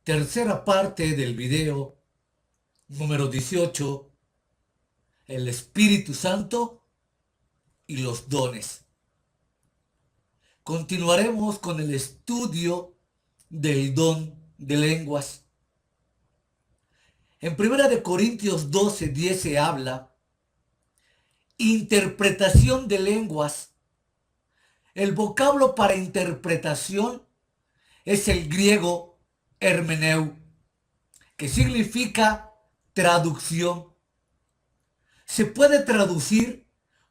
Tercera parte del video número 18, el Espíritu Santo y los dones. Continuaremos con el estudio del don de lenguas. En 1 Corintios 12:10 se habla interpretación de lenguas. El vocablo para interpretación es el griego hermeneu, que significa traducción. Se puede traducir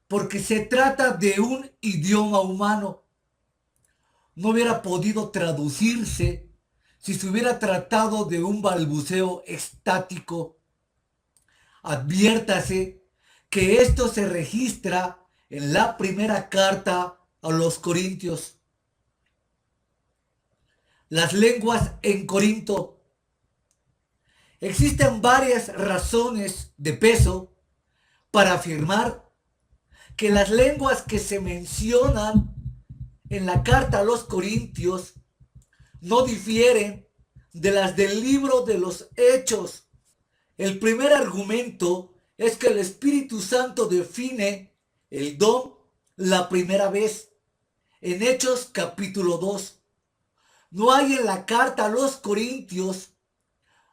porque se trata de un idioma humano. No hubiera podido traducirse si se hubiera tratado de un balbuceo estático. Adviértase que esto se registra en la primera carta a los Corintios. Las lenguas en Corinto. Existen varias razones de peso para afirmar que las lenguas que se mencionan en la carta a los Corintios no difieren de las del libro de los Hechos. El primer argumento es que el Espíritu Santo define el don la primera vez en Hechos capítulo 2. No hay en la carta a los Corintios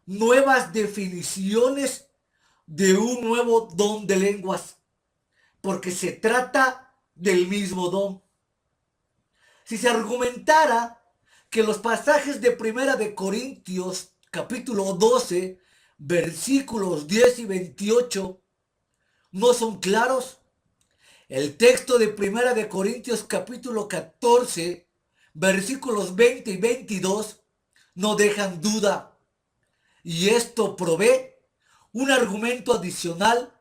nuevas definiciones de un nuevo don de lenguas, porque se trata del mismo don. Si se argumentara que los pasajes de 1 capítulo 12, versículos 10 y 28 no son claros, el texto de 1 capítulo 14, versículos 20 y 22 no dejan duda. Y esto provee un argumento adicional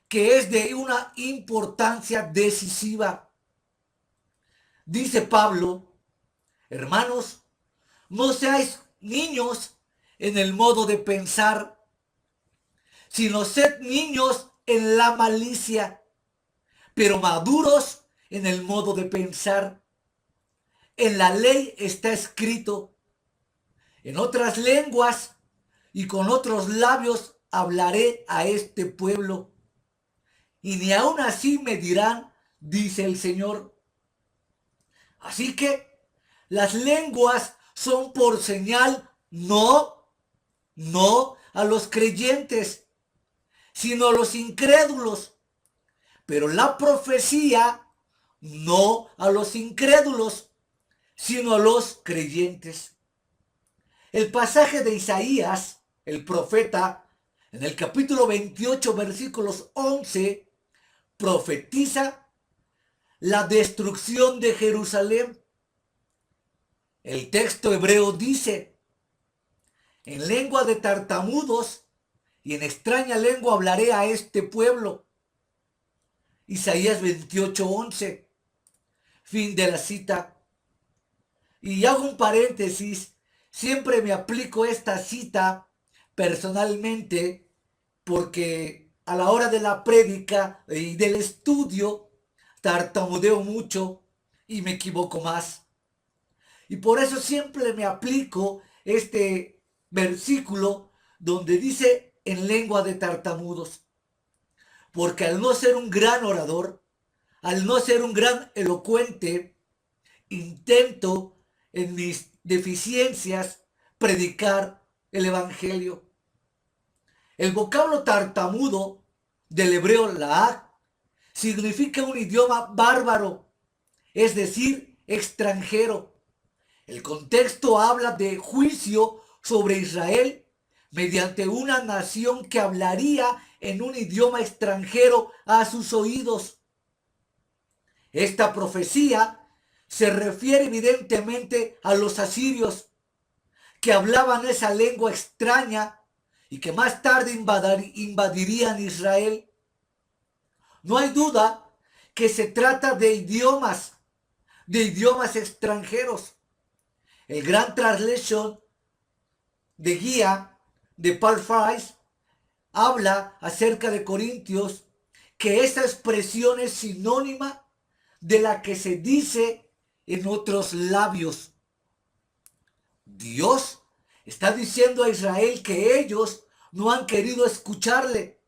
que es de una importancia decisiva. Dice Pablo: hermanos, no seáis niños en el modo de pensar, sino sed niños en la malicia, pero maduros en el modo de pensar. En la ley está escrito: en otras lenguas y con otros labios hablaré a este pueblo, y ni aun así me dirán, dice el Señor. Así que las lenguas son por señal no a los creyentes, sino a los incrédulos. Pero la profecía no a los incrédulos, sino a los creyentes. El pasaje de Isaías, el profeta, en el capítulo 28, versículos 11, profetiza la destrucción de Jerusalén. El texto hebreo dice: en lengua de tartamudos y en extraña lengua hablaré a este pueblo. Isaías 28:11. Fin de la cita. Y hago un paréntesis. Siempre me aplico esta cita personalmente porque a la hora de la prédica y del estudio tartamudeo mucho y me equivoco más. Y por eso siempre me aplico este versículo donde dice en lengua de tartamudos. Porque al no ser un gran orador, al no ser un gran elocuente, intento en mis deficiencias predicar el evangelio. El vocablo tartamudo del hebreo laag significa un idioma bárbaro, es decir, extranjero. El contexto habla de juicio sobre Israel mediante una nación que hablaría en un idioma extranjero a sus oídos. Esta profecía se refiere evidentemente a los asirios, que hablaban esa lengua extraña y que más tarde invadirían Israel. No hay duda que se trata de idiomas extranjeros. El Gran Translation de guía de Paul Fries habla acerca de Corintios que esa expresión es sinónima de la que se dice en otros labios. Dios Está diciendo a Israel que ellos no han querido escucharle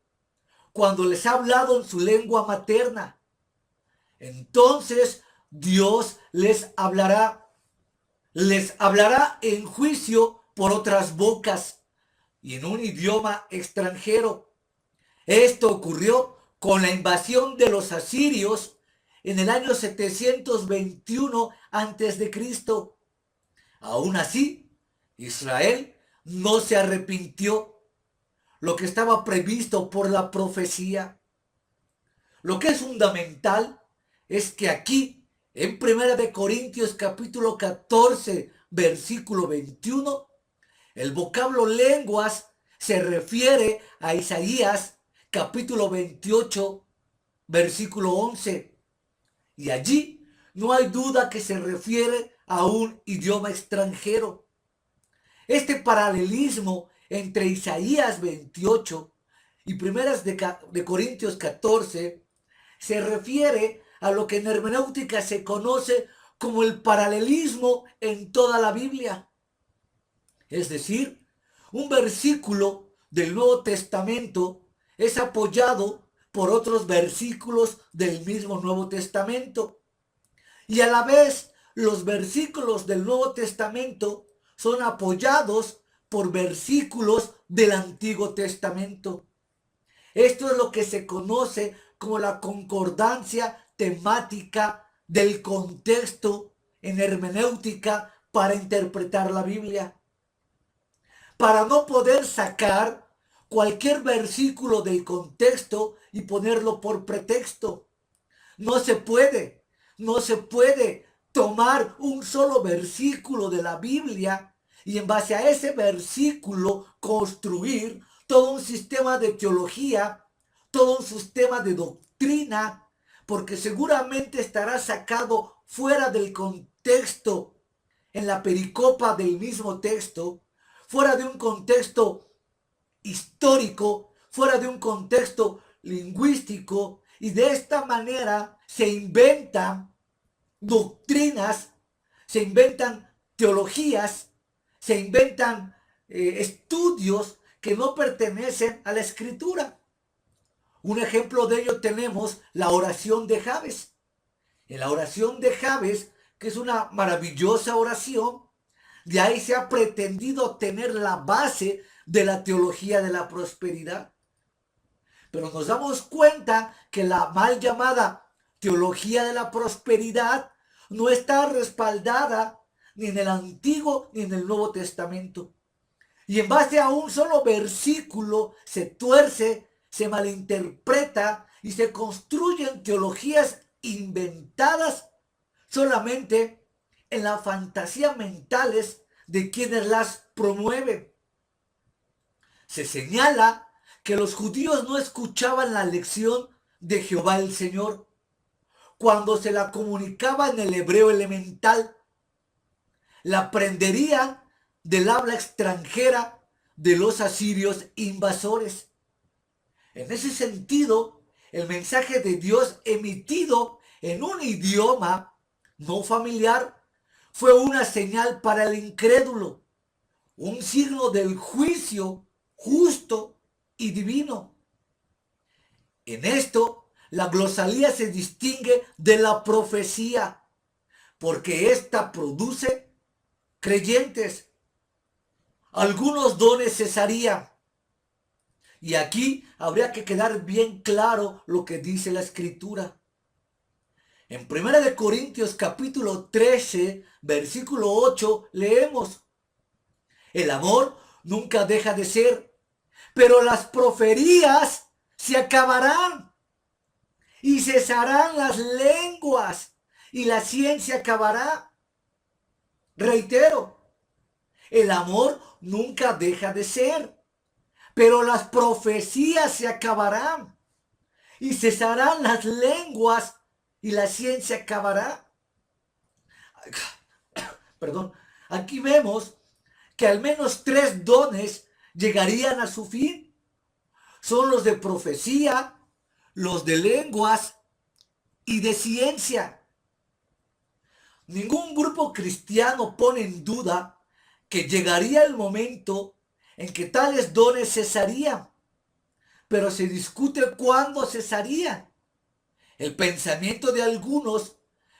cuando les ha hablado en su lengua materna. Entonces Dios les hablará en juicio por otras bocas y en un idioma extranjero. Esto ocurrió con la invasión de los asirios en el año 721 a.C. Aún así, Israel no se arrepintió, lo que estaba previsto por la profecía. Lo que es fundamental es que aquí, en 1 capítulo 14, versículo 21, el vocablo lenguas se refiere a Isaías capítulo 28, versículo 11. Y allí no hay duda que se refiere a un idioma extranjero. Este paralelismo entre Isaías 28 y de Corintios 14 se refiere a lo que en hermenéutica se conoce como el paralelismo en toda la Biblia. Es decir, un versículo del Nuevo Testamento es apoyado por otros versículos del mismo Nuevo Testamento. Y a la vez, los versículos del Nuevo Testamento son apoyados por versículos del Antiguo Testamento. Esto es lo que se conoce como la concordancia temática del contexto en hermenéutica para interpretar la Biblia. Para no poder sacar cualquier versículo del contexto y ponerlo por pretexto. No se puede tomar un solo versículo de la Biblia y en base a ese versículo construir todo un sistema de teología, todo un sistema de doctrina, porque seguramente estará sacado fuera del contexto, en la pericopa del mismo texto, fuera de un contexto histórico, fuera de un contexto lingüístico, y de esta manera se inventan doctrinas, se inventan teologías, se inventan estudios que no pertenecen a la escritura. Un ejemplo de ello tenemos la oración de Jabes. En la oración de Jabes, que es una maravillosa oración, de ahí se ha pretendido tener la base de la teología de la prosperidad. Pero nos damos cuenta que la mal llamada teología de la prosperidad no está respaldada ni en el Antiguo ni en el Nuevo Testamento. Y en base a un solo versículo se tuerce, se malinterpreta y se construyen teologías inventadas solamente en la fantasía mentales de quienes las promueven. Se señala que los judíos no escuchaban la lección de Jehová el Señor cuando se la comunicaba en el hebreo elemental. La aprenderían del habla extranjera de los asirios invasores. En ese sentido, el mensaje de Dios emitido en un idioma no familiar fue una señal para el incrédulo, un signo del juicio justo y divino. En esto, la glosalía se distingue de la profecía, porque ésta produce creyentes. Algunos dones cesarían. Y aquí habría que quedar bien claro lo que dice la Escritura. En 1 Corintios capítulo 13, versículo 8, leemos: el amor nunca deja de ser, pero las profecías se acabarán y cesarán las lenguas y la ciencia acabará. Reitero, el amor nunca deja de ser, pero las profecías se acabarán y cesarán las lenguas y la ciencia acabará. Perdón, aquí vemos que al menos 3 dones llegarían a su fin. Son los de profecía, los de lenguas y de ciencia. Ningún grupo cristiano pone en duda que llegaría el momento en que tales dones cesarían, pero se discute cuándo cesaría. El pensamiento de algunos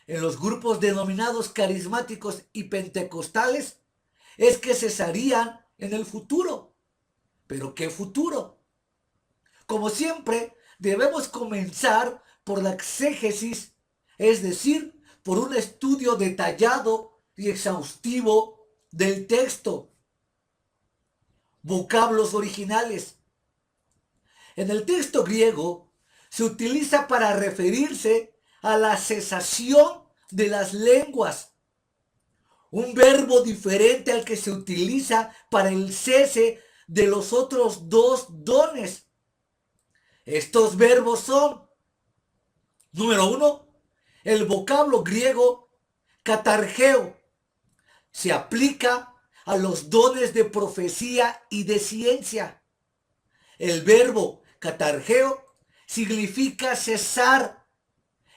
en los grupos denominados carismáticos y pentecostales es que cesarían en el futuro. ¿Pero qué futuro? Como siempre, debemos comenzar por la exégesis, es decir, por un estudio detallado y exhaustivo del texto. Vocablos originales. En el texto griego se utiliza para referirse a la cesación de las lenguas, un verbo diferente al que se utiliza para el cese de los otros dos dones. Estos verbos son, número uno, el vocablo griego catargeo. Se aplica a los dones de profecía y de ciencia. El verbo catargeo significa cesar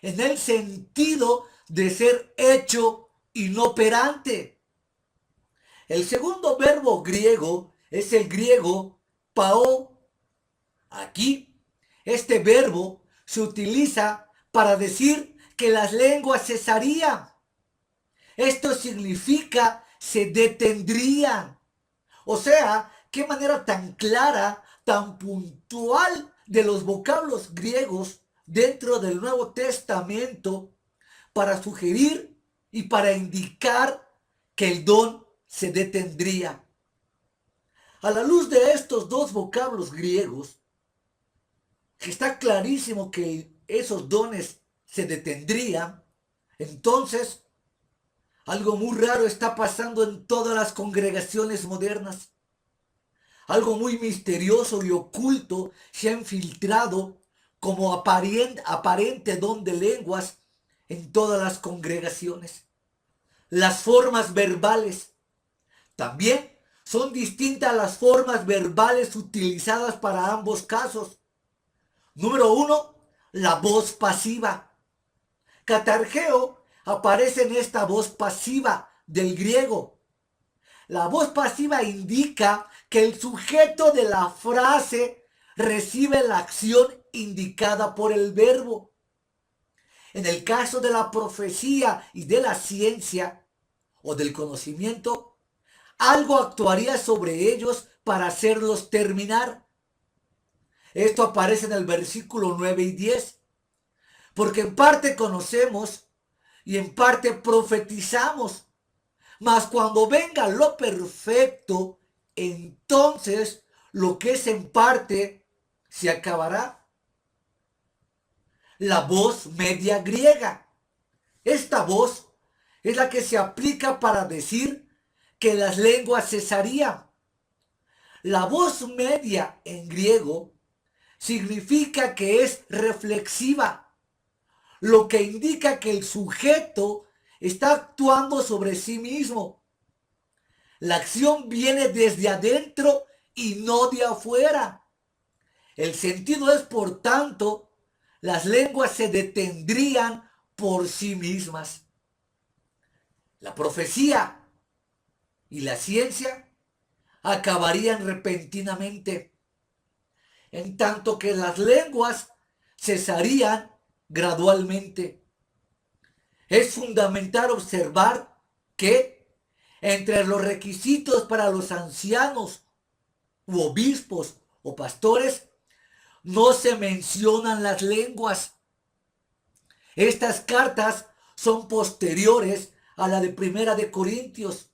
en el sentido de ser hecho inoperante. El segundo verbo griego es el griego pao. Aquí, este verbo se utiliza para decir que las lenguas cesarían. Esto significa se detendrían. O sea, qué manera tan clara, tan puntual de los vocablos griegos dentro del Nuevo Testamento para sugerir y para indicar que el don se detendría. A la luz de estos dos vocablos griegos, está clarísimo que esos dones se detendrían. Entonces, algo muy raro está pasando en todas las congregaciones modernas. Algo muy misterioso y oculto se ha infiltrado como aparente don de lenguas en todas las congregaciones. Las formas verbales también son distintas a las formas verbales utilizadas para ambos casos. Número uno, la voz pasiva. Catargeo aparece en esta voz pasiva del griego. La voz pasiva indica que el sujeto de la frase recibe la acción indicada por el verbo. En el caso de la profecía y de la ciencia o del conocimiento, algo actuaría sobre ellos para hacerlos terminar. Esto aparece en el versículo 9 y 10. Porque en parte conocemos y en parte profetizamos. Mas cuando venga lo perfecto, entonces lo que es en parte se acabará. La voz media griega. Esta voz es la que se aplica para decir que las lenguas cesarían. La voz media en griego significa que es reflexiva, lo que indica que el sujeto está actuando sobre sí mismo. La acción viene desde adentro y no de afuera. El sentido es, por tanto, las lenguas se detendrían por sí mismas. La profecía y la ciencia acabarían repentinamente, en tanto que las lenguas cesarían gradualmente. Es fundamental observar que entre los requisitos para los ancianos u obispos o pastores no se mencionan las lenguas. Estas cartas son posteriores a la de Primera de Corintios,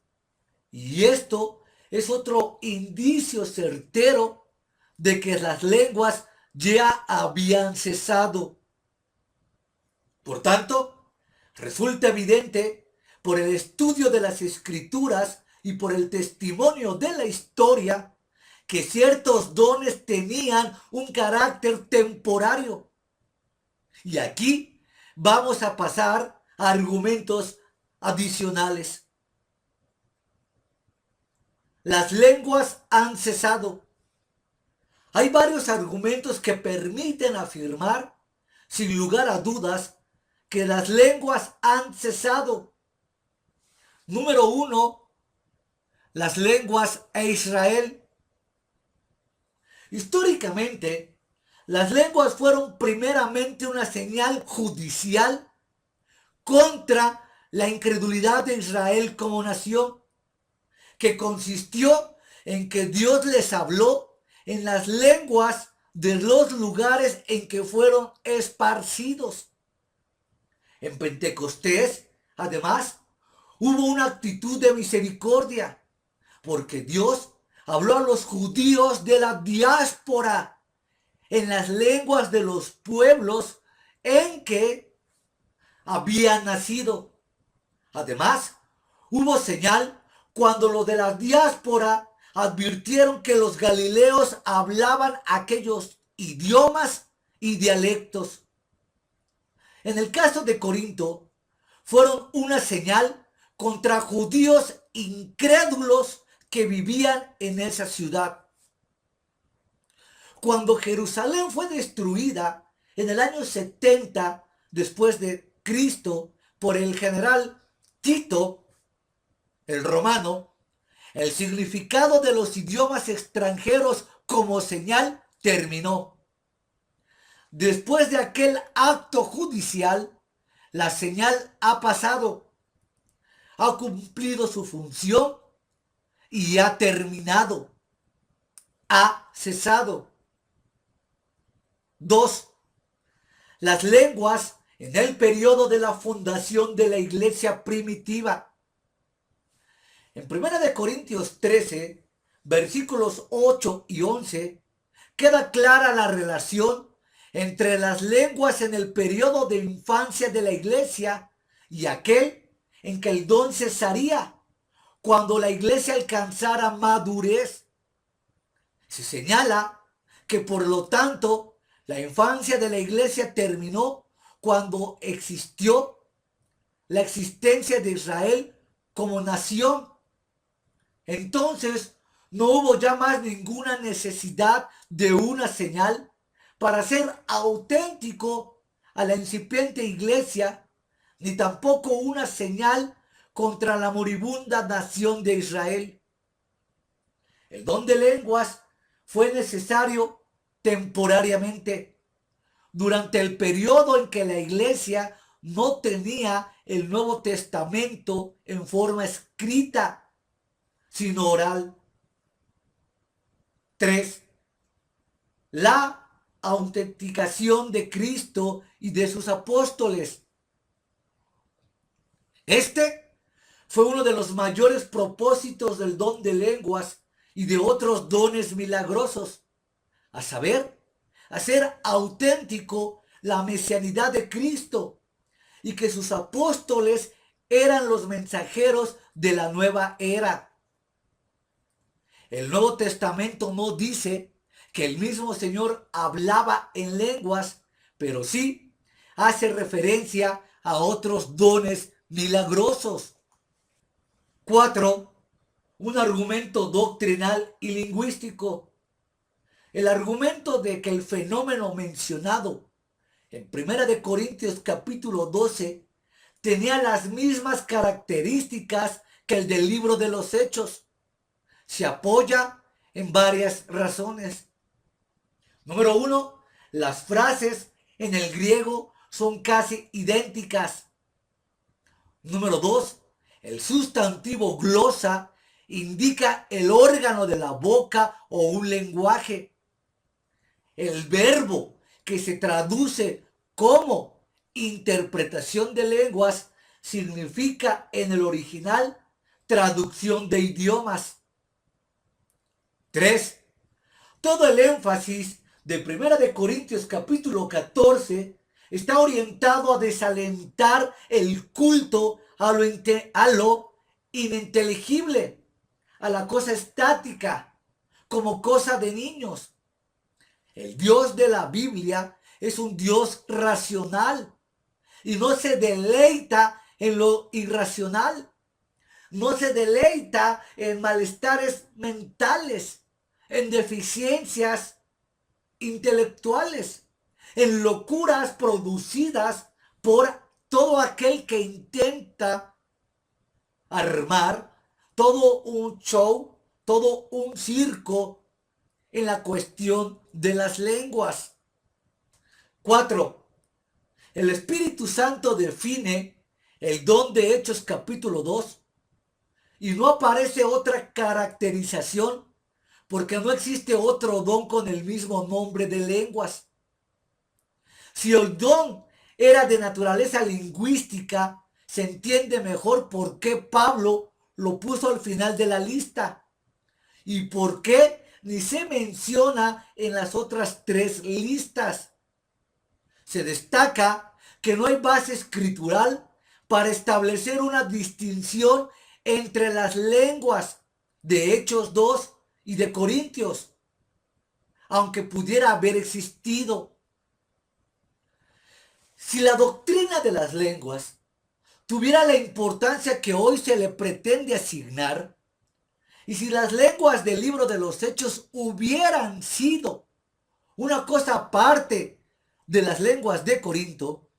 y esto es otro indicio certero de que las lenguas ya habían cesado. Por tanto, resulta evidente por el estudio de las escrituras y por el testimonio de la historia que ciertos dones tenían un carácter temporario. Y aquí vamos a pasar a argumentos adicionales. Las lenguas han cesado. Hay varios argumentos que permiten afirmar, sin lugar a dudas, que las lenguas han cesado. Número uno, las lenguas e Israel. Históricamente, las lenguas fueron primeramente una señal judicial contra la incredulidad de Israel como nación, que consistió en que Dios les habló en las lenguas de los lugares en que fueron esparcidos. En Pentecostés, además, hubo una actitud de misericordia, porque Dios habló a los judíos de la diáspora en las lenguas de los pueblos en que habían nacido. Además, hubo señal cuando los de la diáspora advirtieron que los galileos hablaban aquellos idiomas y dialectos. En el caso de Corinto, fueron una señal contra judíos incrédulos que vivían en esa ciudad. Cuando Jerusalén fue destruida en el año 70 después de Cristo por el general Tito, el romano, el significado de los idiomas extranjeros como señal terminó. Después de aquel acto judicial, la señal ha pasado, ha cumplido su función y ha terminado, ha cesado. 2. Las lenguas en el periodo de la fundación de la iglesia primitiva. En 1 Corintios 13, versículos 8 y 11, queda clara la relación entre las lenguas en el periodo de infancia de la iglesia y aquel en que el don cesaría cuando la iglesia alcanzara madurez. Se señala que por lo tanto la infancia de la iglesia terminó cuando existió la existencia de Israel como nación. Entonces no hubo ya más ninguna necesidad de una señal para ser auténtico a la incipiente iglesia, ni tampoco una señal contra la moribunda nación de Israel. El don de lenguas fue necesario temporariamente, durante el periodo en que la iglesia no tenía el Nuevo Testamento en forma escrita, sino oral. 3. La autenticación de Cristo y de sus apóstoles. Este fue uno de los mayores propósitos del don de lenguas y de otros dones milagrosos, a saber, hacer auténtico la mesianidad de Cristo y que sus apóstoles eran los mensajeros de la nueva era. El Nuevo Testamento no dice que el mismo Señor hablaba en lenguas, pero sí hace referencia a otros dones milagrosos. 4. Un argumento doctrinal y lingüístico. El argumento de que el fenómeno mencionado en 1 Corintios capítulo 12 tenía las mismas características que el del libro de los Hechos se apoya en varias razones. Número 1, las frases en el griego son casi idénticas. Número 2, el sustantivo glosa indica el órgano de la boca o un lenguaje. El verbo que se traduce como interpretación de lenguas significa en el original traducción de idiomas. 3. Todo el énfasis de 1 Corintios capítulo 14 está orientado a desalentar el culto a lo ininteligible, a la cosa estática, como cosa de niños. El Dios de la Biblia es un Dios racional y no se deleita en lo irracional. No se deleita en malestares mentales, en deficiencias intelectuales, en locuras producidas por todo aquel que intenta armar todo un show, todo un circo en la cuestión de las lenguas. 4. El Espíritu Santo define el don de Hechos capítulo 2 y no aparece otra caracterización porque no existe otro don con el mismo nombre de lenguas. Si el don era de naturaleza lingüística, se entiende mejor por qué Pablo lo puso al final de la lista y por qué ni se menciona en las otras 3 listas. Se destaca que no hay base escritural para establecer una distinción entre las lenguas de Hechos 2 y de Corintios, aunque pudiera haber existido. Si la doctrina de las lenguas tuviera la importancia que hoy se le pretende asignar, y si las lenguas del libro de los Hechos hubieran sido una cosa aparte de las lenguas de Corinto,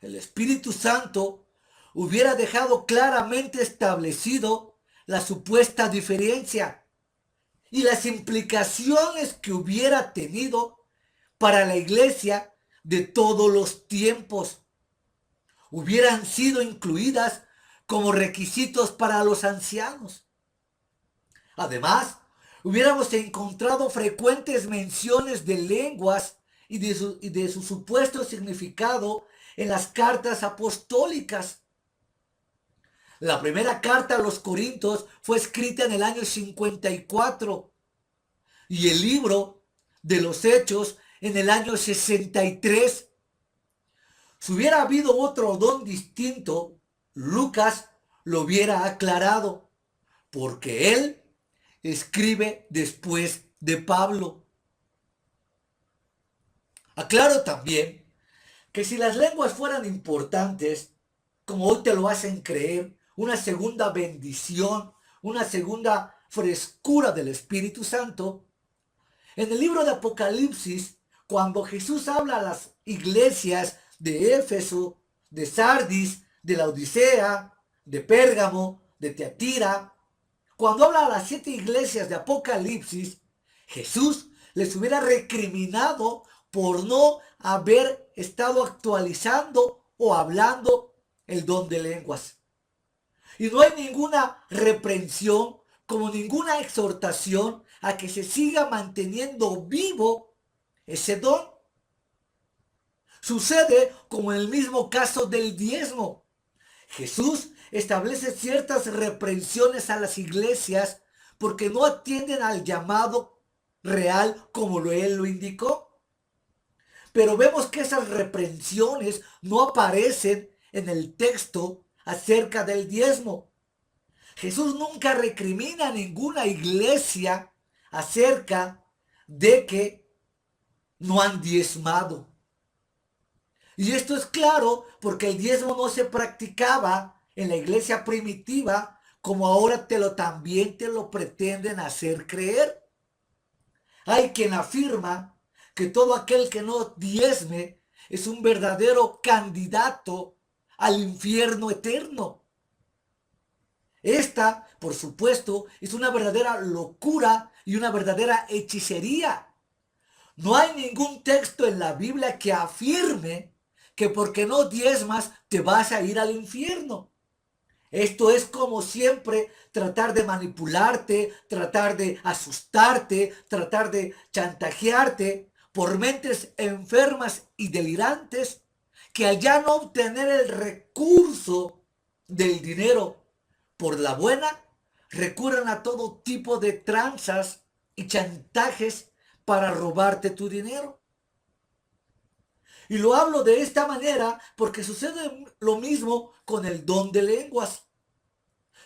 el Espíritu Santo hubiera dejado claramente establecido la supuesta diferencia y las implicaciones que hubiera tenido para la iglesia de todos los tiempos. Hubieran sido incluidas como requisitos para los ancianos. Además, hubiéramos encontrado frecuentes menciones de lenguas y de su supuesto significado en las cartas apostólicas. La primera carta a los Corintios fue escrita en el año 54 y el libro de los Hechos en el año 63. Si hubiera habido otro don distinto, Lucas lo hubiera aclarado, porque él escribe después de Pablo. Aclaro también que si las lenguas fueran importantes, como hoy te lo hacen creer, una segunda bendición, una segunda frescura del Espíritu Santo, en el libro de Apocalipsis, cuando Jesús habla a las iglesias de Éfeso, de Sardis, de la Odisea, de Pérgamo, de Teatira, cuando habla a las 7 iglesias de Apocalipsis, Jesús les hubiera recriminado por no haber estado actualizando o hablando el don de lenguas. Y no hay ninguna reprensión, como ninguna exhortación a que se siga manteniendo vivo ese don. Sucede como en el mismo caso del diezmo. Jesús establece ciertas reprensiones a las iglesias porque no atienden al llamado real como él lo indicó. Pero vemos que esas reprensiones no aparecen en el texto acerca del diezmo. Jesús nunca recrimina a ninguna iglesia acerca de que no han diezmado. Y esto es claro porque el diezmo no se practicaba en la iglesia primitiva como ahora también te lo pretenden hacer creer. Hay quien afirma que todo aquel que no diezme es un verdadero candidato al infierno eterno. Esta, por supuesto, es una verdadera locura y una verdadera hechicería. No hay ningún texto en la Biblia que afirme que porque no diezmas te vas a ir al infierno. Esto es como siempre tratar de manipularte, tratar de asustarte, tratar de chantajearte por mentes enfermas y delirantes que al ya no obtener el recurso del dinero por la buena, recurren a todo tipo de tranzas y chantajes para robarte tu dinero. Y lo hablo de esta manera porque sucede lo mismo con el don de lenguas.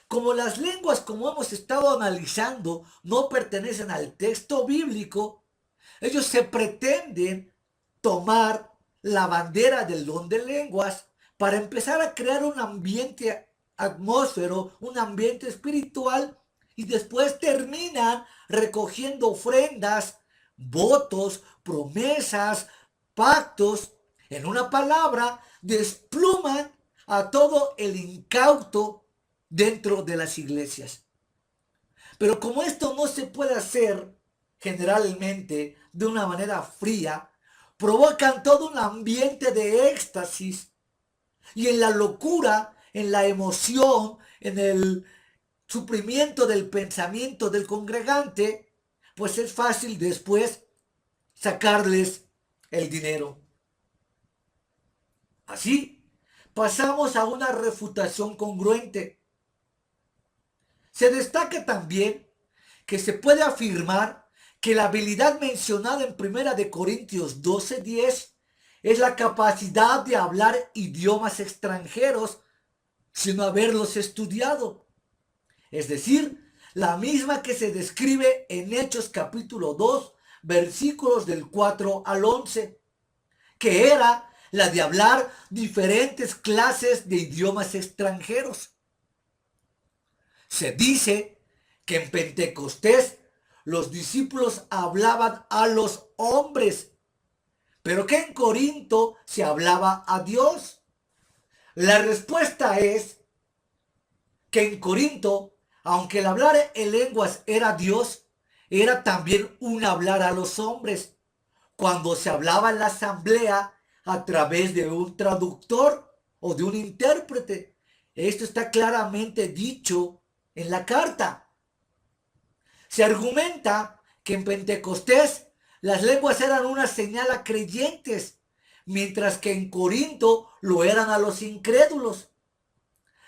Como las lenguas, como hemos estado analizando, no pertenecen al texto bíblico, ellos se pretenden tomar la bandera del don de lenguas para empezar a crear un ambiente atmósfero, un ambiente espiritual, y después terminan recogiendo ofrendas, votos, promesas, pactos, en una palabra, despluman a todo el incauto dentro de las iglesias. Pero como esto no se puede hacer generalmente de una manera fría, provocan todo un ambiente de éxtasis y en la locura, en la emoción, en el suprimiento del pensamiento del congregante, pues es fácil después sacarles el dinero. Así, pasamos a una refutación congruente. Se destaca también que se puede afirmar que la habilidad mencionada en 1 Corintios 12:10 es la capacidad de hablar idiomas extranjeros sin haberlos estudiado. Es decir, la misma que se describe en Hechos capítulo 2, versículos del 4 al 11, que era la de hablar diferentes clases de idiomas extranjeros. Se dice que en Pentecostés los discípulos hablaban a los hombres, pero que en Corinto se hablaba a Dios. La respuesta es que en Corinto, aunque el hablar en lenguas era Dios, era también un hablar a los hombres, cuando se hablaba en la asamblea a través de un traductor o de un intérprete. Esto está claramente dicho en la carta. Se argumenta que en Pentecostés las lenguas eran una señal a creyentes, mientras que en Corinto lo eran a los incrédulos.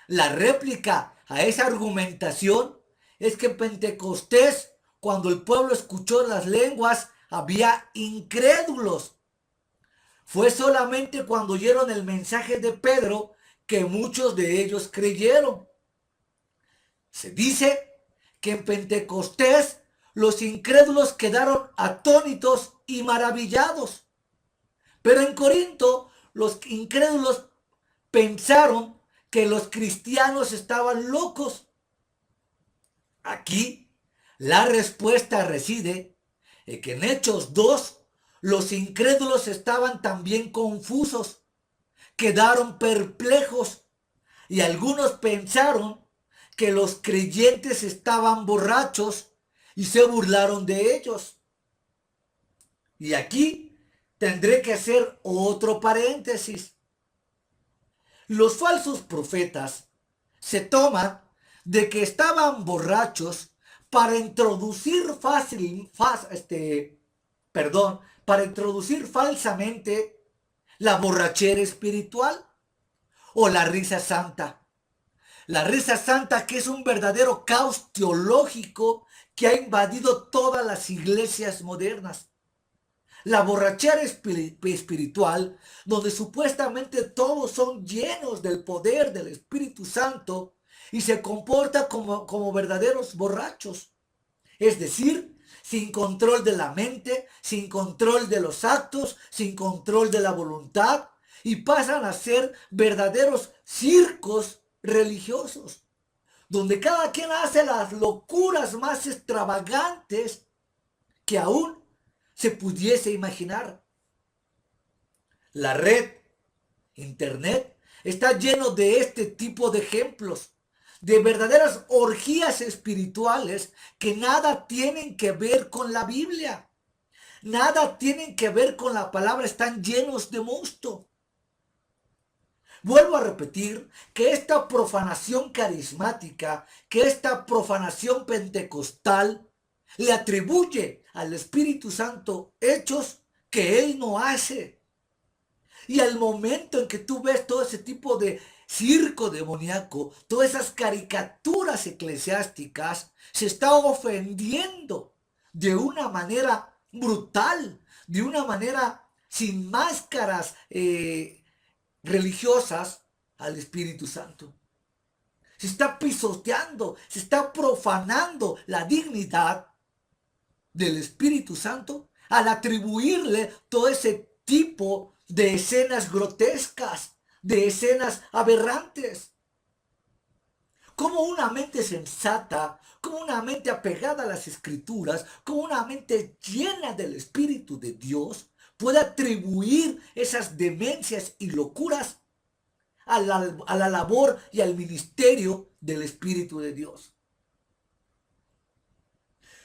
La réplica a esa argumentación es que en Pentecostés, cuando el pueblo escuchó las lenguas, había incrédulos. Fue solamente cuando oyeron el mensaje de Pedro que muchos de ellos creyeron. Se dice que en Pentecostés los incrédulos quedaron atónitos y maravillados. Pero en Corinto los incrédulos pensaron que los cristianos estaban locos. Aquí la respuesta reside en que en Hechos 2 los incrédulos estaban también confusos, quedaron perplejos y algunos pensaron que los creyentes estaban borrachos y se burlaron de ellos. Y aquí tendré que hacer otro paréntesis. Los falsos profetas se toman de que estaban borrachos para introducir para introducir falsamente la borrachera espiritual o la risa santa. La risa santa, que es un verdadero caos teológico que ha invadido todas las iglesias modernas. La borrachera espiritual, donde supuestamente todos son llenos del poder del Espíritu Santo y se comportan como verdaderos borrachos. Es decir, sin control de la mente, sin control de los actos, sin control de la voluntad, y pasan a ser verdaderos circos religiosos, donde cada quien hace las locuras más extravagantes que aún se pudiese imaginar. La red, internet, está lleno de este tipo de ejemplos, de verdaderas orgías espirituales que nada tienen que ver con la Biblia, nada tienen que ver con la palabra, están llenos de mosto. Vuelvo a repetir que esta profanación carismática, que esta profanación pentecostal, le atribuye al Espíritu Santo hechos que Él no hace. Y al momento en que tú ves todo ese tipo de circo demoníaco, todas esas caricaturas eclesiásticas, se está ofendiendo de una manera brutal, de una manera sin máscaras religiosas al Espíritu Santo. Se está pisoteando, se está profanando la dignidad del Espíritu Santo al atribuirle todo ese tipo de escenas grotescas, de escenas aberrantes. Como una mente sensata, como una mente apegada a las Escrituras, como una mente llena del Espíritu de Dios, puede atribuir esas demencias y locuras a la labor y al ministerio del Espíritu de Dios.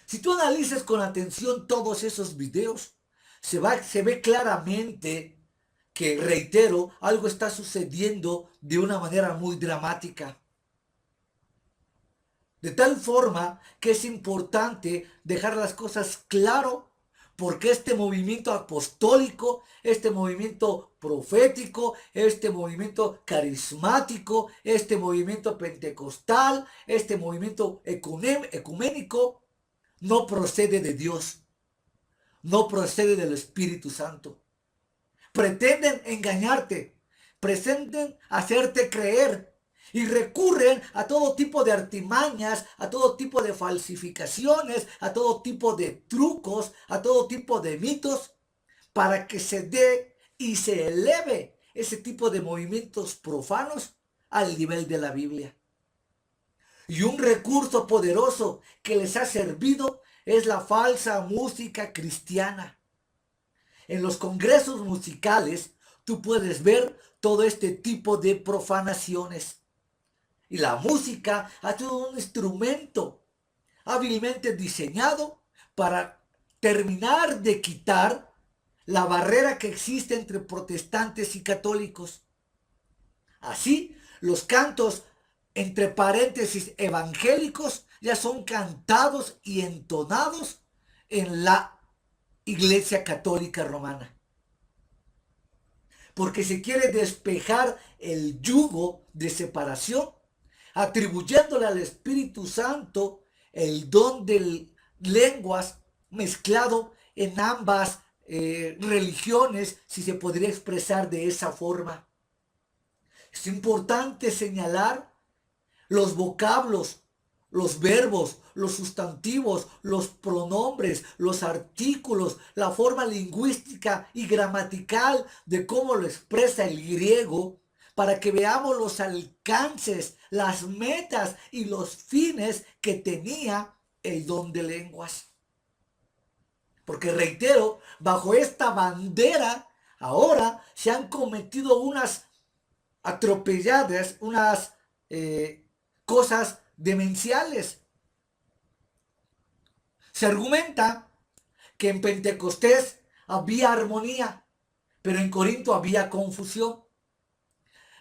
Si tú analizas con atención todos esos videos, se ve claramente que, reitero, algo está sucediendo de una manera muy dramática. De tal forma que es importante dejar las cosas claro, porque este movimiento apostólico, este movimiento profético, este movimiento carismático, este movimiento pentecostal, este movimiento ecuménico, no procede de Dios, no procede del Espíritu Santo. Pretenden engañarte, pretenden hacerte creer y recurren a todo tipo de artimañas, a todo tipo de falsificaciones, a todo tipo de trucos, a todo tipo de mitos, para que se dé y se eleve ese tipo de movimientos profanos al nivel de la Biblia. Y un recurso poderoso que les ha servido es la falsa música cristiana. En los congresos musicales tú puedes ver todo este tipo de profanaciones. Y la música ha sido un instrumento hábilmente diseñado para terminar de quitar la barrera que existe entre protestantes y católicos. Así, los cantos entre paréntesis evangélicos ya son cantados y entonados en la Iglesia Católica Romana. Porque se quiere despejar el yugo de separación, atribuyéndole al Espíritu Santo el don de lenguas mezclado en ambas religiones, si se podría expresar de esa forma. Es importante señalar los vocablos, los verbos, los sustantivos, los pronombres, los artículos, la forma lingüística y gramatical de cómo lo expresa el griego, para que veamos los alcances, las metas y los fines que tenía el don de lenguas. Porque reitero, bajo esta bandera ahora se han cometido unas atropelladas, unas cosas demenciales. Se argumenta que en Pentecostés había armonía, pero en Corinto había confusión.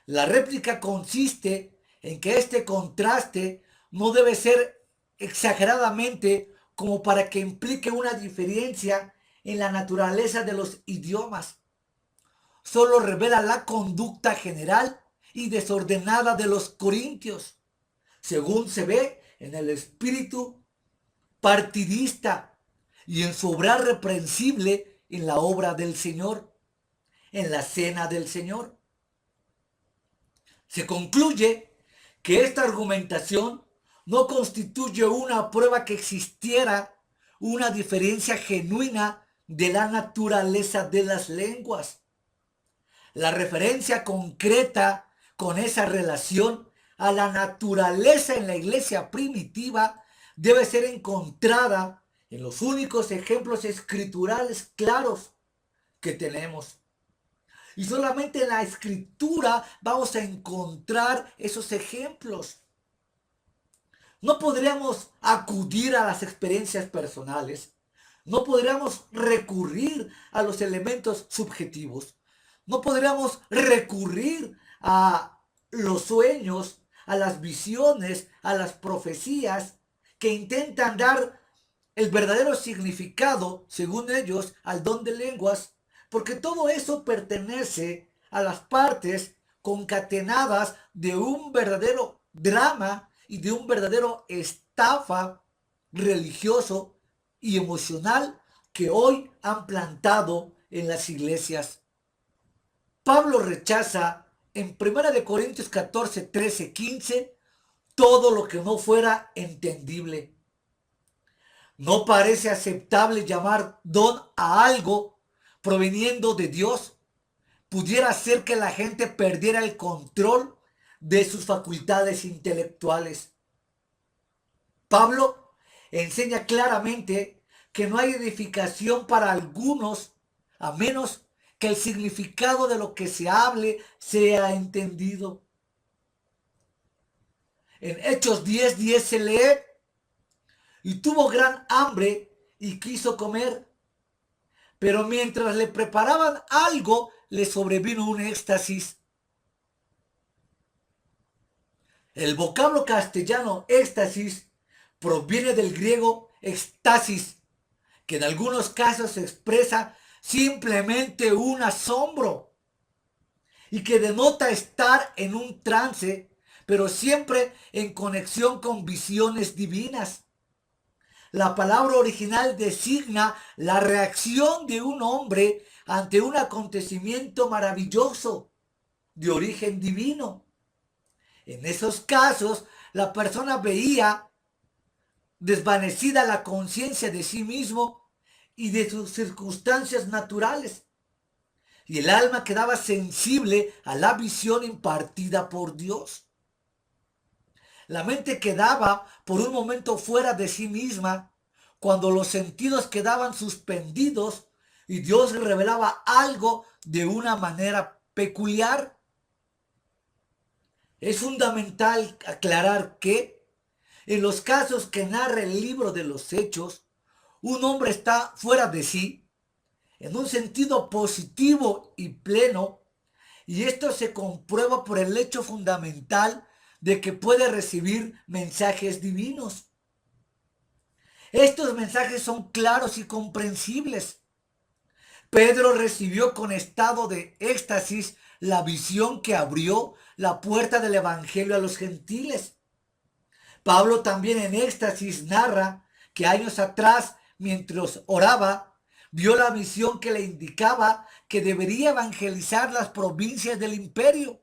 La réplica consiste en que este contraste no debe ser exageradamente como para que implique una diferencia en la naturaleza de los idiomas. Solo revela la conducta general y desordenada de los corintios, según se ve en el espíritu partidista y en su obrar reprensible en la obra del Señor, en la cena del Señor. Se concluye que esta argumentación no constituye una prueba que existiera una diferencia genuina de la naturaleza de las lenguas. La referencia concreta con esa relación a la naturaleza en la iglesia primitiva debe ser encontrada en los únicos ejemplos escriturales claros que tenemos. Y solamente en la escritura vamos a encontrar esos ejemplos. No podríamos acudir a las experiencias personales. No podríamos recurrir a los elementos subjetivos. No podríamos recurrir a los sueños, a las visiones, a las profecías que intentan dar el verdadero significado, según ellos, al don de lenguas, porque todo eso pertenece a las partes concatenadas de un verdadero drama y de un verdadero estafa religioso y emocional que hoy han plantado en las iglesias. Pablo rechaza en 1 Corintios 14, 13, 15 todo lo que no fuera entendible. No parece aceptable llamar don a algo proveniendo de Dios. Pudiera ser que la gente perdiera el control de sus facultades intelectuales. Pablo enseña claramente que no hay edificación para algunos a menos que el significado de lo que se hable sea entendido. En Hechos 10:10 se lee: y tuvo gran hambre y quiso comer, pero mientras le preparaban algo, le sobrevino un éxtasis. El vocablo castellano éxtasis proviene del griego éxtasis, que en algunos casos expresa simplemente un asombro y que denota estar en un trance, pero siempre en conexión con visiones divinas. La palabra original designa la reacción de un hombre ante un acontecimiento maravilloso de origen divino. En esos casos, la persona veía desvanecida la conciencia de sí mismo y de sus circunstancias naturales, y el alma quedaba sensible a la visión impartida por Dios. La mente quedaba por un momento fuera de sí misma cuando los sentidos quedaban suspendidos y Dios revelaba algo de una manera peculiar. Es fundamental aclarar que en los casos que narra el libro de los Hechos, un hombre está fuera de sí, en un sentido positivo y pleno, y esto se comprueba por el hecho fundamental de que puede recibir mensajes divinos. Estos mensajes son claros y comprensibles. Pedro recibió con estado de éxtasis la visión que abrió la puerta del evangelio a los gentiles. Pablo también en éxtasis narra que años atrás, mientras oraba, vio la visión que le indicaba que debería evangelizar las provincias del imperio,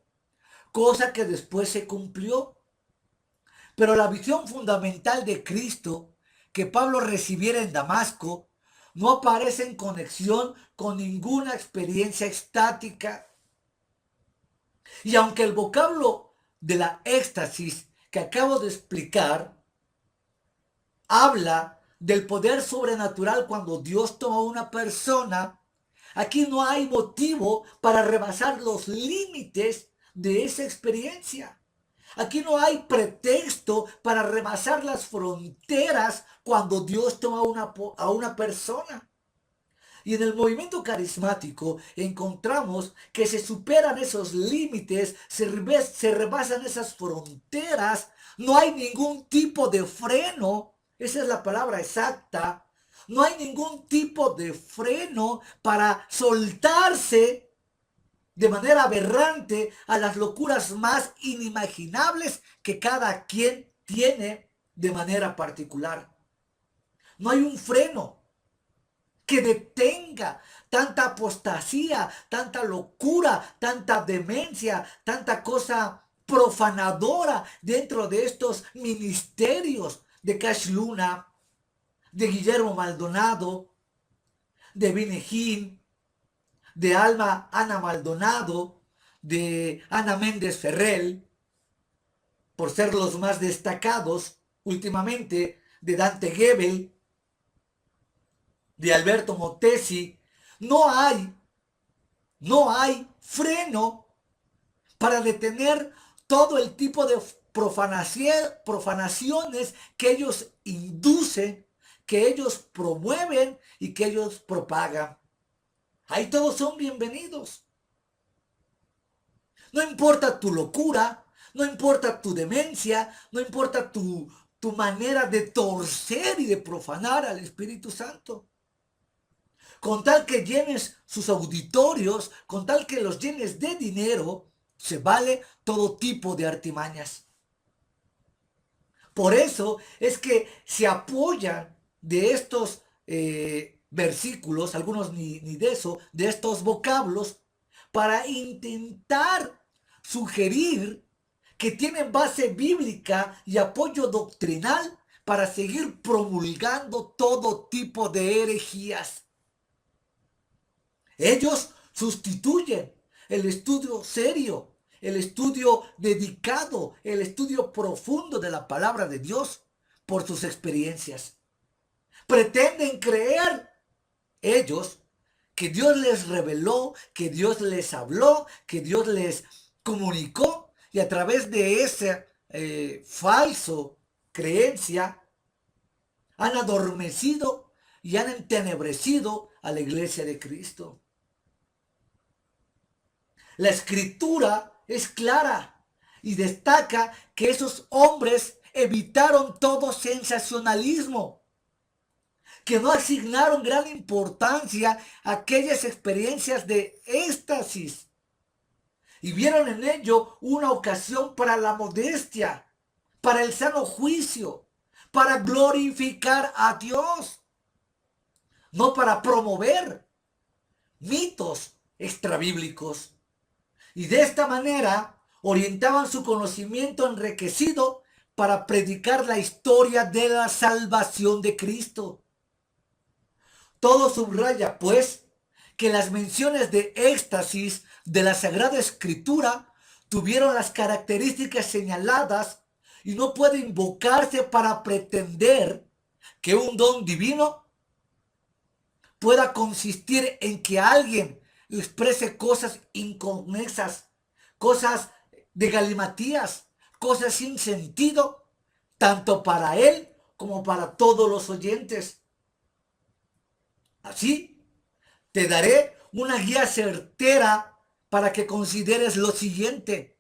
cosa que después se cumplió. Pero la visión fundamental de Cristo que Pablo recibiera en Damasco no aparece en conexión con ninguna experiencia extática. Y aunque el vocablo de la éxtasis que acabo de explicar habla del poder sobrenatural cuando Dios toma a una persona, aquí no hay motivo para rebasar los límites de esa experiencia. Aquí no hay pretexto para rebasar las fronteras cuando Dios toma a una persona. Y en el movimiento carismático encontramos que se superan esos límites, se rebasan esas fronteras, no hay ningún tipo de freno, esa es la palabra exacta, no hay ningún tipo de freno para soltarse de manera aberrante a las locuras más inimaginables que cada quien tiene de manera particular. No hay un freno que detenga tanta apostasía, tanta locura, tanta demencia, tanta cosa profanadora dentro de estos ministerios de Cash Luna, de Guillermo Maldonado, de Benny Hinn, de Ana Maldonado, de Ana Méndez Ferrell, por ser los más destacados últimamente, de Dante Gebel, de Alberto Motesi. No hay freno para detener todo el tipo de profanaciones que ellos inducen, que ellos promueven y que ellos propagan. Ahí todos son bienvenidos. No importa tu locura, no importa tu demencia, no importa tu manera de torcer y de profanar al Espíritu Santo. Con tal que llenes sus auditorios, con tal que los llenes de dinero, se vale todo tipo de artimañas. Por eso es que se apoyan de estos versículos, algunos ni de eso, de estos vocablos, para intentar sugerir que tienen base bíblica y apoyo doctrinal para seguir promulgando todo tipo de herejías. Ellos sustituyen el estudio serio, el estudio dedicado, el estudio profundo de la palabra de Dios por sus experiencias. Pretenden creer ellos que Dios les reveló, que Dios les habló, que Dios les comunicó, y a través de esa falso creencia han adormecido y han entenebrecido a la iglesia de Cristo. La escritura es clara y destaca que esos hombres evitaron todo sensacionalismo, que no asignaron gran importancia a aquellas experiencias de éxtasis y vieron en ello una ocasión para la modestia, para el sano juicio, para glorificar a Dios, no para promover mitos extrabíblicos. Y de esta manera orientaban su conocimiento enriquecido para predicar la historia de la salvación de Cristo. Todo subraya, pues, que las menciones de éxtasis de la Sagrada Escritura tuvieron las características señaladas y no puede invocarse para pretender que un don divino pueda consistir en que alguien exprese cosas inconexas, cosas de galimatías, cosas sin sentido, tanto para él como para todos los oyentes. Así, te daré una guía certera para que consideres lo siguiente.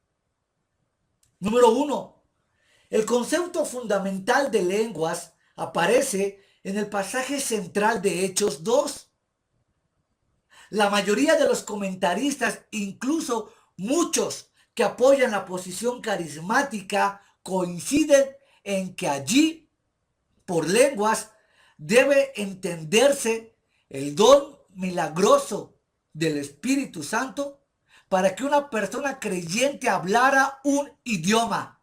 Número 1. El concepto fundamental de lenguas aparece en el pasaje central de Hechos 2. La mayoría de los comentaristas, incluso muchos que apoyan la posición carismática, coinciden en que allí, por lenguas, debe entenderse el don milagroso del Espíritu Santo para que una persona creyente hablara un idioma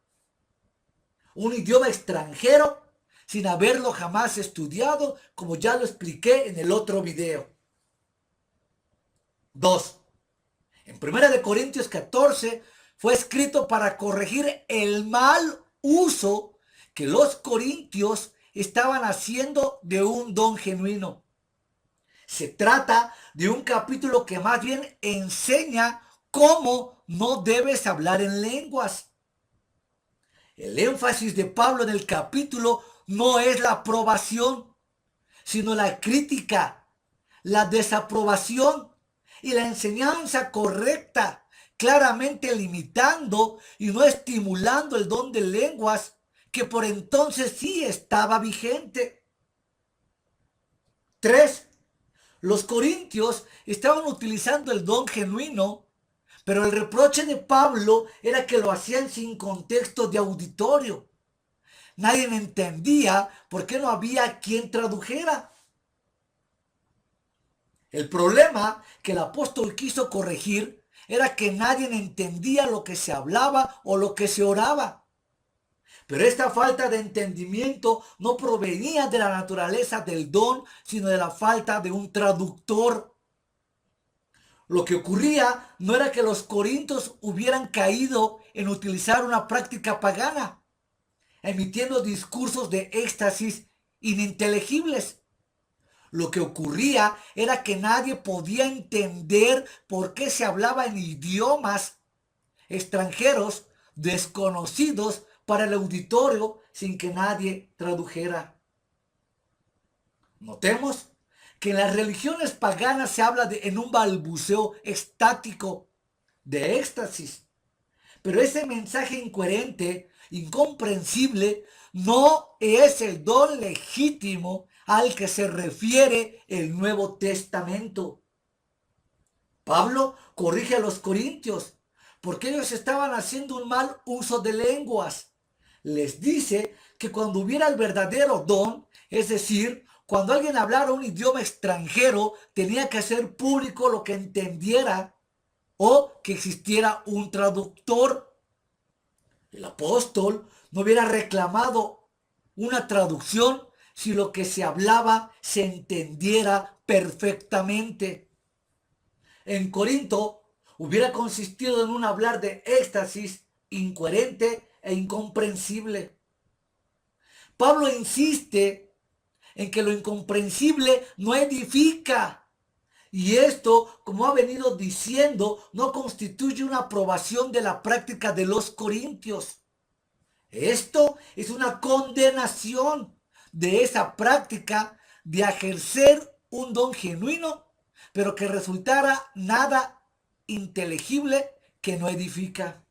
extranjero, sin haberlo jamás estudiado, como ya lo expliqué en el otro video. 2. En 1 Corintios 14 fue escrito para corregir el mal uso que los corintios estaban haciendo de un don genuino. Se trata de un capítulo que más bien enseña cómo no debes hablar en lenguas. El énfasis de Pablo en el capítulo no es la aprobación, sino la crítica, la desaprobación y la enseñanza correcta, claramente limitando y no estimulando el don de lenguas que por entonces sí estaba vigente. 3. Los corintios estaban utilizando el don genuino, pero el reproche de Pablo era que lo hacían sin contexto de auditorio. Nadie entendía por qué no había quien tradujera. El problema que el apóstol quiso corregir era que nadie entendía lo que se hablaba o lo que se oraba. Pero esta falta de entendimiento no provenía de la naturaleza del don, sino de la falta de un traductor. Lo que ocurría no era que los corintios hubieran caído en utilizar una práctica pagana, emitiendo discursos de éxtasis ininteligibles. Lo que ocurría era que nadie podía entender por qué se hablaba en idiomas extranjeros desconocidos para el auditorio sin que nadie tradujera. Notemos que en las religiones paganas se habla en un balbuceo estático de éxtasis, pero ese mensaje incoherente, incomprensible, no es el don legítimo al que se refiere el Nuevo Testamento. Pablo corrige a los corintios porque ellos estaban haciendo un mal uso de lenguas. Les dice que cuando hubiera el verdadero don, es decir, cuando alguien hablara un idioma extranjero, tenía que hacer público lo que entendiera o que existiera un traductor. El apóstol no hubiera reclamado una traducción si lo que se hablaba se entendiera perfectamente. En Corinto hubiera consistido en un hablar de éxtasis incoherente e incomprensible. Pablo insiste en que lo incomprensible no edifica Y esto, como ha venido diciendo, no constituye una aprobación de la práctica de los corintios. Esto es una condenación de esa práctica de ejercer un don genuino, pero que resultara nada inteligible, que no edifica.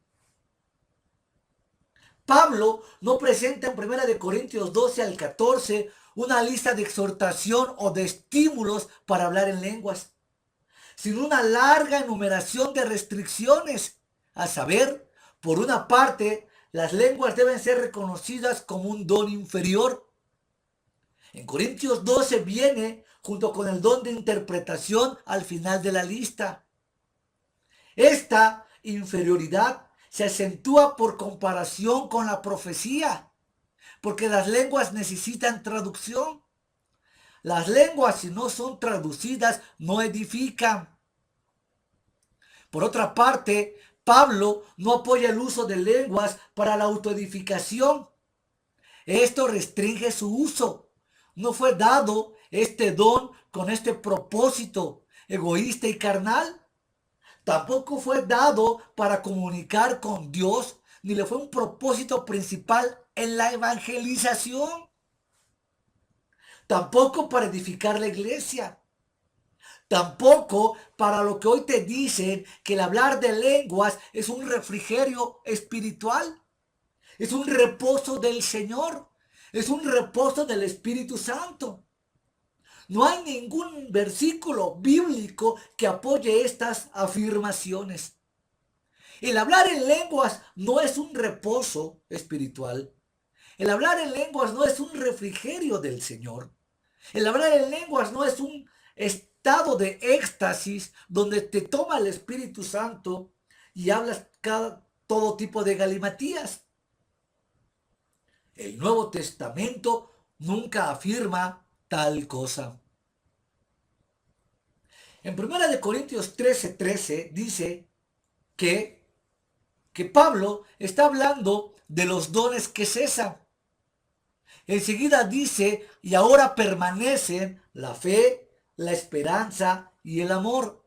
Pablo no presenta en 1 Corintios 12 al 14 una lista de exhortación o de estímulos para hablar en lenguas, sino una larga enumeración de restricciones, a saber, por una parte, las lenguas deben ser reconocidas como un don inferior. En Corintios 12 viene junto con el don de interpretación al final de la lista. Esta inferioridad se acentúa por comparación con la profecía, porque las lenguas necesitan traducción. Las lenguas, si no son traducidas, no edifican. Por otra parte, Pablo no apoya el uso de lenguas para la autoedificación. Esto restringe su uso. No fue dado este don con este propósito egoísta y carnal. Tampoco fue dado para comunicar con Dios, ni le fue un propósito principal en la evangelización. Tampoco para edificar la iglesia. Tampoco para lo que hoy te dicen que el hablar de lenguas es un refrigerio espiritual. Es un reposo del Señor. Es un reposo del Espíritu Santo. No hay ningún versículo bíblico que apoye estas afirmaciones. El hablar en lenguas no es un reposo espiritual. El hablar en lenguas no es un refrigerio del Señor. El hablar en lenguas no es un estado de éxtasis donde te toma el Espíritu Santo y hablas todo tipo de galimatías. El Nuevo Testamento nunca afirma tal cosa. En 1 Corintios 13:13 dice que Pablo está hablando de los dones que cesan. Enseguida dice, y ahora permanecen la fe, la esperanza y el amor.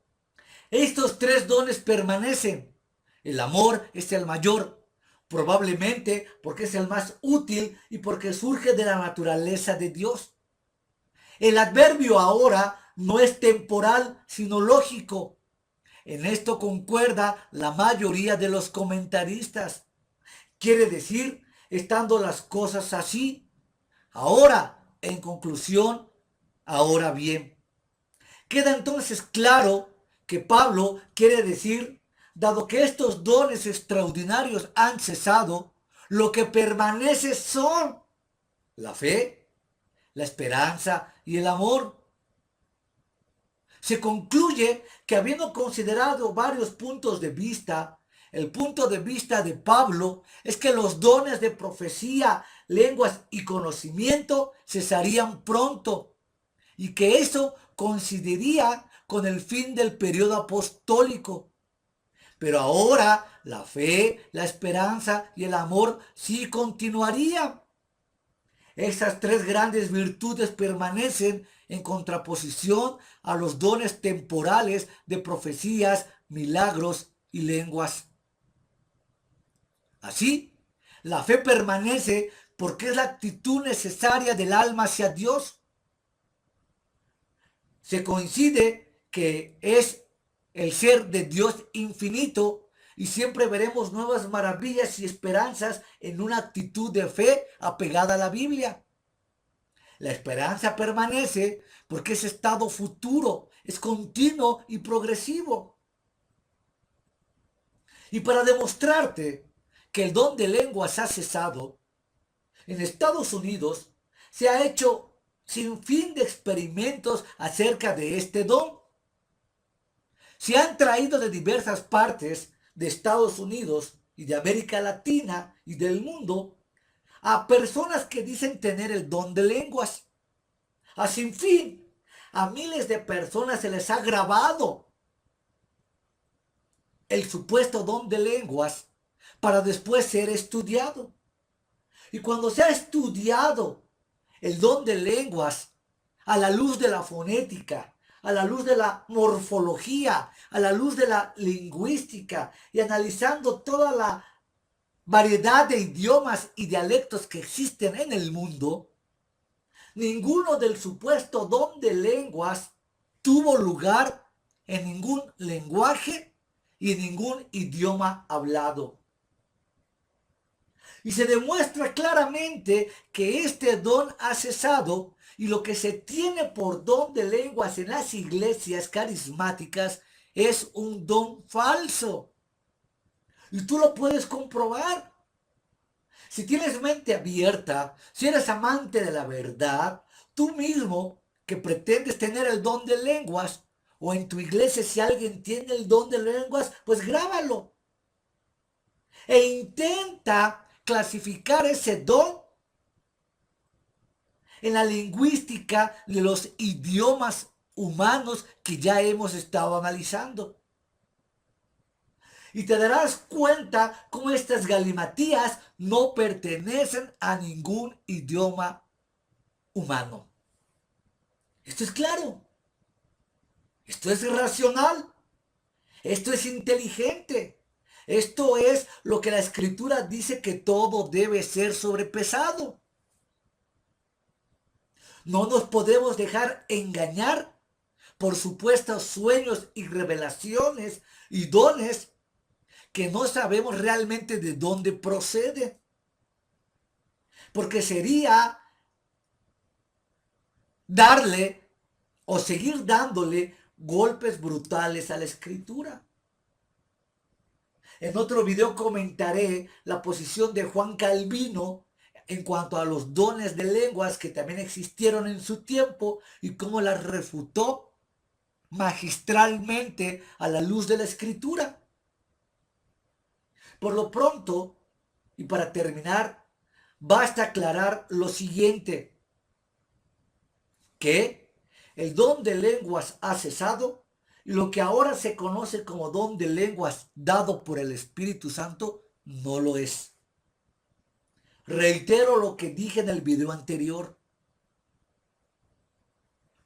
Estos tres dones permanecen. El amor es el mayor, probablemente porque es el más útil y porque surge de la naturaleza de Dios. El adverbio ahora no es temporal, sino lógico. En esto concuerda la mayoría de los comentaristas. Quiere decir, estando las cosas así, ahora, en conclusión, ahora bien. Queda entonces claro que Pablo quiere decir, dado que estos dones extraordinarios han cesado, lo que permanece son la fe, la esperanza y el amor. Se concluye que habiendo considerado varios puntos de vista, el punto de vista de Pablo es que los dones de profecía, lenguas y conocimiento cesarían pronto y que eso coincidiría con el fin del periodo apostólico. Pero ahora la fe, la esperanza y el amor sí continuarían. Esas tres grandes virtudes permanecen en contraposición a los dones temporales de profecías, milagros y lenguas. Así, la fe permanece porque es la actitud necesaria del alma hacia Dios. Se coincide que es el ser de Dios infinito y siempre veremos nuevas maravillas y esperanzas en una actitud de fe apegada a la Biblia. La esperanza permanece porque es estado futuro, es continuo y progresivo. Y para demostrarte que el don de lenguas ha cesado, en Estados Unidos se ha hecho sin fin de experimentos acerca de este don. Se han traído de diversas partes de Estados Unidos y de América Latina y del mundo a personas que dicen tener el don de lenguas. A sin fin, a miles de personas se les ha grabado el supuesto don de lenguas para después ser estudiado. Y cuando se ha estudiado el don de lenguas a la luz de la fonética, a la luz de la morfología, a la luz de la lingüística y analizando toda la variedad de idiomas y dialectos que existen en el mundo, ninguno del supuesto don de lenguas tuvo lugar en ningún lenguaje y en ningún idioma hablado. Y se demuestra claramente que este don ha cesado y lo que se tiene por don de lenguas en las iglesias carismáticas es un don falso. Y tú lo puedes comprobar. Si tienes mente abierta, si eres amante de la verdad, tú mismo que pretendes tener el don de lenguas, o en tu iglesia si alguien tiene el don de lenguas, pues grábalo. E intenta clasificar ese don en la lingüística de los idiomas humanos que ya hemos estado analizando. Y te darás cuenta cómo estas galimatías no pertenecen a ningún idioma humano. Esto es claro. Esto es racional. Esto es inteligente. Esto es lo que la Escritura dice que todo debe ser sobrepesado. No nos podemos dejar engañar por supuestos sueños y revelaciones y dones que no sabemos realmente de dónde proceden. Porque sería darle o seguir dándole golpes brutales a la Escritura. En otro video comentaré la posición de Juan Calvino en cuanto a los dones de lenguas que también existieron en su tiempo y cómo las refutó magistralmente a la luz de la Escritura. Por lo pronto, y para terminar, basta aclarar lo siguiente, que el don de lenguas ha cesado y lo que ahora se conoce como don de lenguas dado por el Espíritu Santo no lo es. Reitero lo que dije en el video anterior.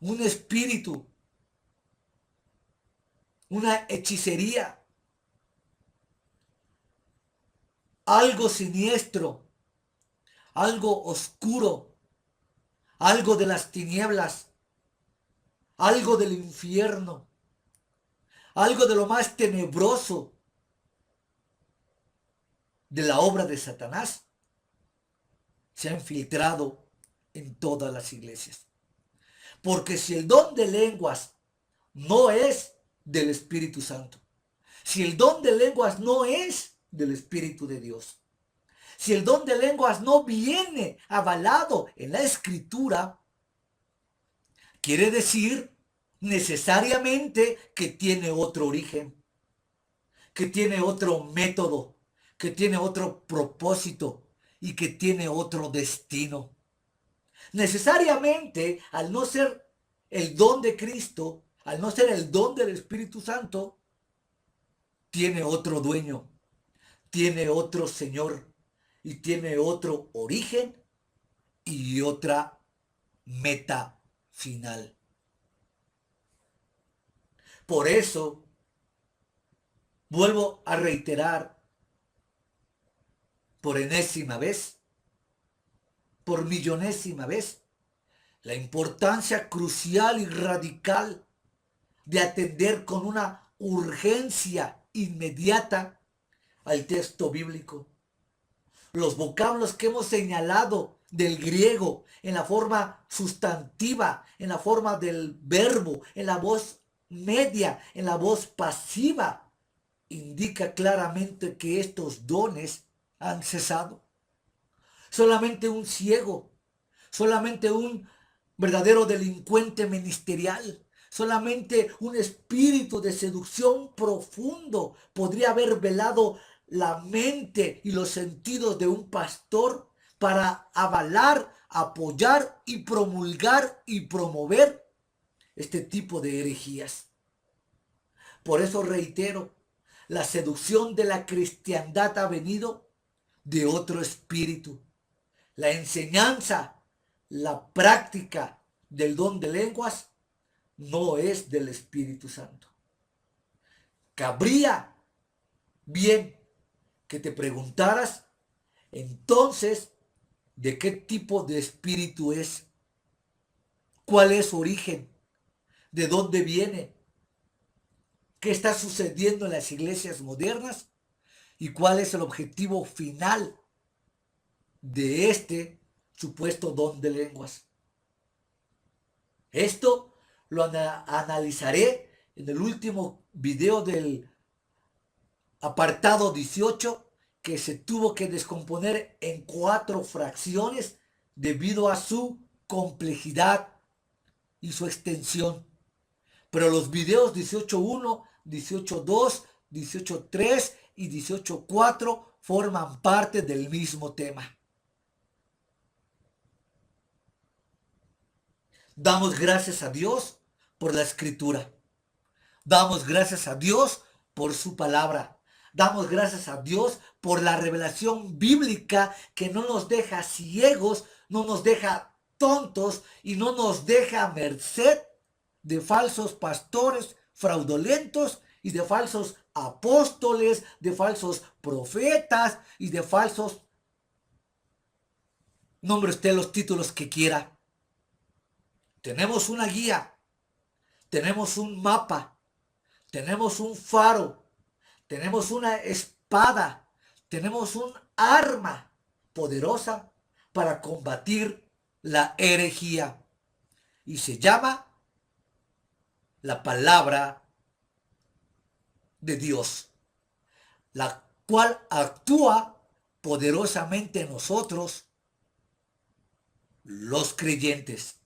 Un espíritu, una hechicería, algo siniestro, algo oscuro, algo de las tinieblas, algo del infierno, algo de lo más tenebroso de la obra de Satanás se ha infiltrado en todas las iglesias. Porque si el don de lenguas no es del Espíritu Santo, si el don de lenguas no es del Espíritu de Dios, si el don de lenguas no viene avalado en la Escritura, quiere decir necesariamente que tiene otro origen, que tiene otro método, que tiene otro propósito y que tiene otro destino. Necesariamente, al no ser el don de Cristo, al no ser el don del Espíritu Santo, tiene otro dueño, tiene otro Señor y tiene otro origen y otra meta final. Por eso, vuelvo a reiterar por enésima vez, por millonésima vez, la importancia crucial y radical de atender con una urgencia inmediata al texto bíblico. Los vocablos que hemos señalado del griego en la forma sustantiva, en la forma del verbo, en la voz media, en la voz pasiva, indica claramente que estos dones han cesado. Solamente un ciego, solamente un verdadero delincuente ministerial, solamente un espíritu de seducción profundo podría haber velado la mente y los sentidos de un pastor para avalar, apoyar y promulgar y promover este tipo de herejías. Por eso reitero, la seducción de la cristiandad ha venido de otro espíritu. La enseñanza, la práctica del don de lenguas no es del Espíritu Santo. Cabría bien que te preguntaras entonces de qué tipo de espíritu es, cuál es su origen, de dónde viene, qué está sucediendo en las iglesias modernas y cuál es el objetivo final de este supuesto don de lenguas. Esto lo analizaré en el último video del apartado 18, que se tuvo que descomponer en 4 fracciones debido a su complejidad y su extensión. Pero los videos 18.1, 18.2, 18.3 y 18.4 forman parte del mismo tema. Damos gracias a Dios por la escritura. Damos gracias a Dios por su palabra. Damos gracias a Dios por la revelación bíblica que no nos deja ciegos, no nos deja tontos y no nos deja a merced de falsos pastores fraudulentos y de falsos apóstoles, de falsos profetas y de falsos, nombre usted los títulos que quiera. Tenemos una guía, tenemos un mapa, tenemos un faro, tenemos una espada, tenemos un arma poderosa para combatir la herejía. Y se llama la palabra de Dios, la cual actúa poderosamente en nosotros, los creyentes.